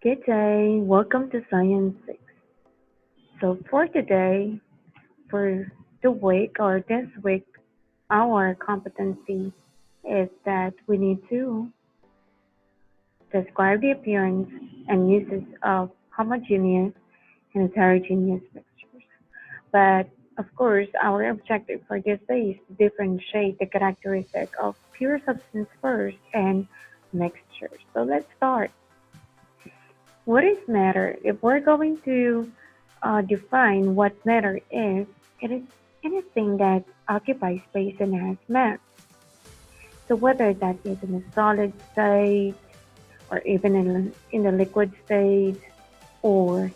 Good day. Welcome to Science 6. So for today, for the week or this week, our competency is that we need to describe the appearance and uses of homogeneous and heterogeneous mixtures. But of course, our objective for this day is to differentiate the characteristic of pure substance first and mixture. So let's start. What is matter? If we're going to define what matter is, it is anything that occupies space and has mass. So whether that is in a solid state, or even in the liquid state, or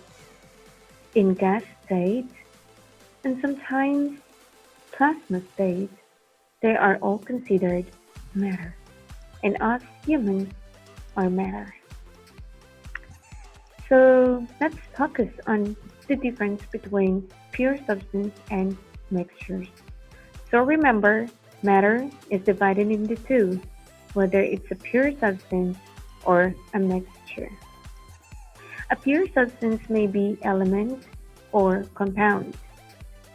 in gas state, and sometimes plasma state, they are all considered matter. And us humans are matter. So let's focus on the difference between pure substance and mixtures. So remember, matter is divided into two, whether it's a pure substance or a mixture. A pure substance may be element or compound.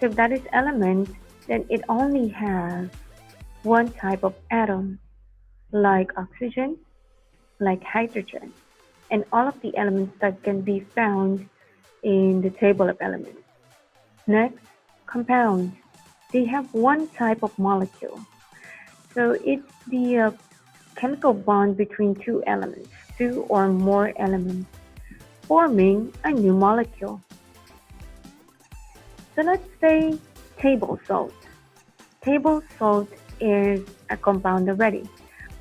So if that is element, then it only has one type of atom, like oxygen, like hydrogen, and all of the elements that can be found in the table of elements. Next, compounds. They have one type of molecule. So it's the chemical bond between two elements, two or more elements, forming a new molecule. So let's say table salt. Table salt is a compound already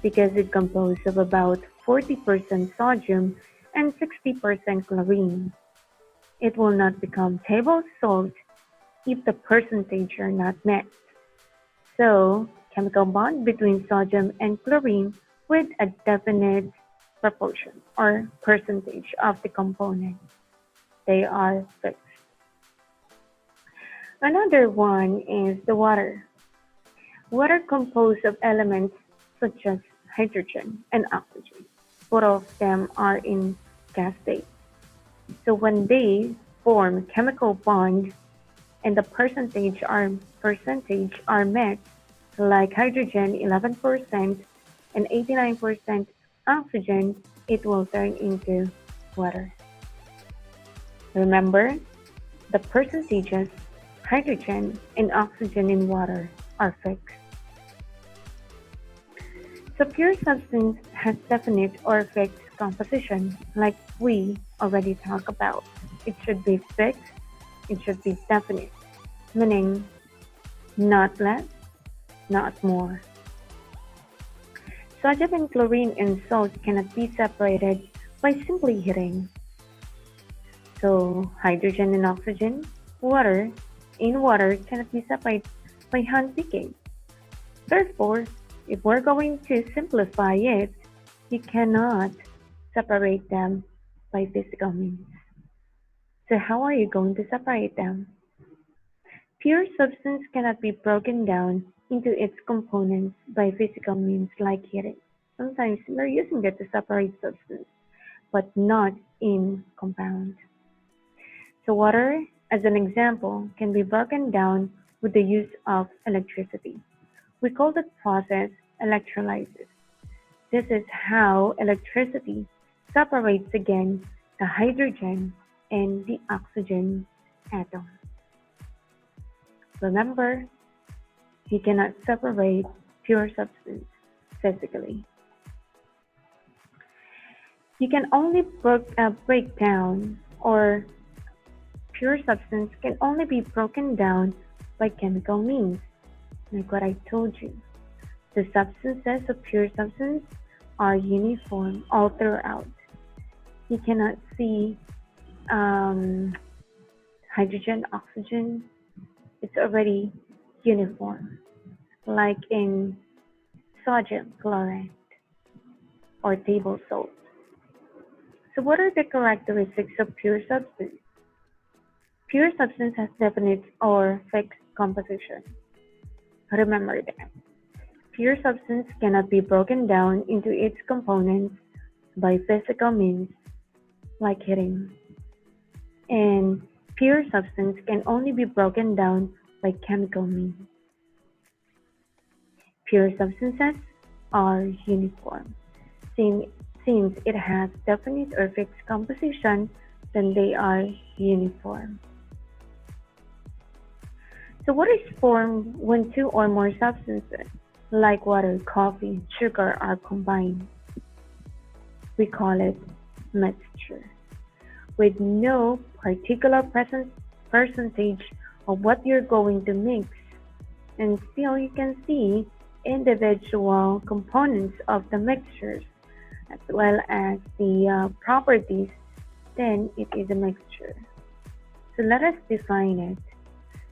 because it's composed of about 40% sodium and 60% chlorine. It will not become table salt if the percentage are not met. So, chemical bond between sodium and chlorine with a definite proportion or percentage of the component. They are fixed. Another one is the water. Water composed of elements such as hydrogen and oxygen. Both of them are in gas state. So when they form chemical bond and the percentage are met, like hydrogen 11% and 89% oxygen, it will turn into water. Remember, the percentages hydrogen and oxygen in water are fixed. So pure substance has definite or fixed composition, like we already talked about. It should be fixed, it should be definite, meaning not less, not more. Sodium and chlorine and salt cannot be separated by simply heating. So hydrogen and oxygen, water, in water cannot be separated by hand picking. Therefore, if we're going to simplify it, you cannot separate them by physical means. So how are you going to separate them? Pure substance cannot be broken down into its components by physical means like heating. Sometimes we're using it to separate substance, but not in compounds. So water, as an example, can be broken down with the use of electricity. We call that process electrolysis. This is how electricity separates again the hydrogen and the oxygen atom. Remember, you cannot separate pure substance physically. You can only break down, or pure substance can only be broken down by chemical means, like what I told you. The substances of pure substance are uniform all throughout. You cannot see hydrogen, oxygen, it's already uniform, like in sodium chloride or table salt. So what are the characteristics of pure substance? Pure substance has definite or fixed composition. Remember that. Pure substance cannot be broken down into its components by physical means like heating. And pure substance can only be broken down by chemical means. Pure substances are uniform. Since, since it has definite or fixed composition, then they are uniform. So what is formed when two or more substances, like water, coffee, sugar, are combined? We call it mixture. With no particular percentage of what you're going to mix, and still you can see individual components of the mixtures as well as the properties, then it is a mixture. So let us define it.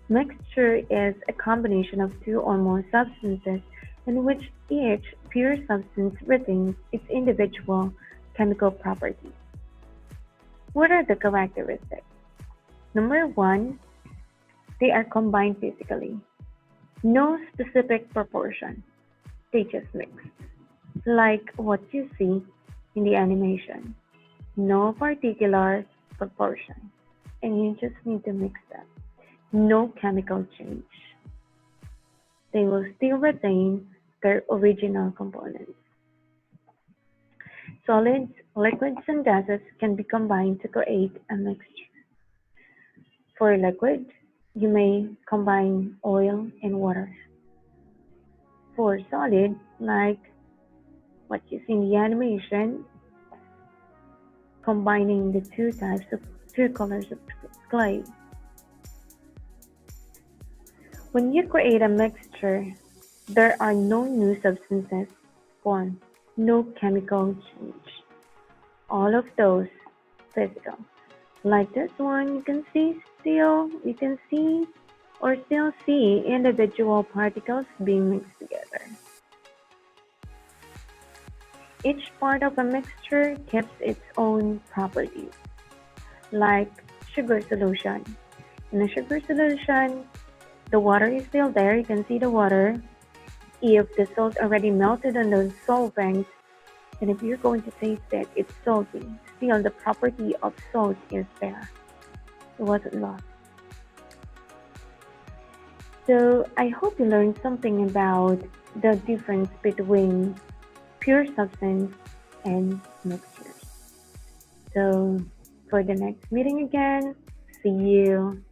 Mixture is a combination of two or more substances in which each pure substance retains its individual chemical properties. What are the characteristics? Number one, they are combined physically. No specific proportion. They just mix. Like what you see in the animation. No particular proportion. And you just need to mix them. No chemical change. They will still retain their original components. Solids, liquids, and gases can be combined to create a mixture. For liquid, you may combine oil and water. For solid, like what you see in the animation, combining the two colors of clay. When you create a mixture, there are no new substances formed, no chemical change. All of those physical. Like this one, you can see or still see individual particles being mixed together. Each part of a mixture keeps its own properties, like sugar solution. In a sugar solution, the water is still there, you can see the water. If the salt already melted on the solvent, and if you're going to taste it, it's salty. Still, the property of salt is there. It wasn't lost. So I hope you learned something about the difference between pure substance and mixtures. So for the next meeting again, see you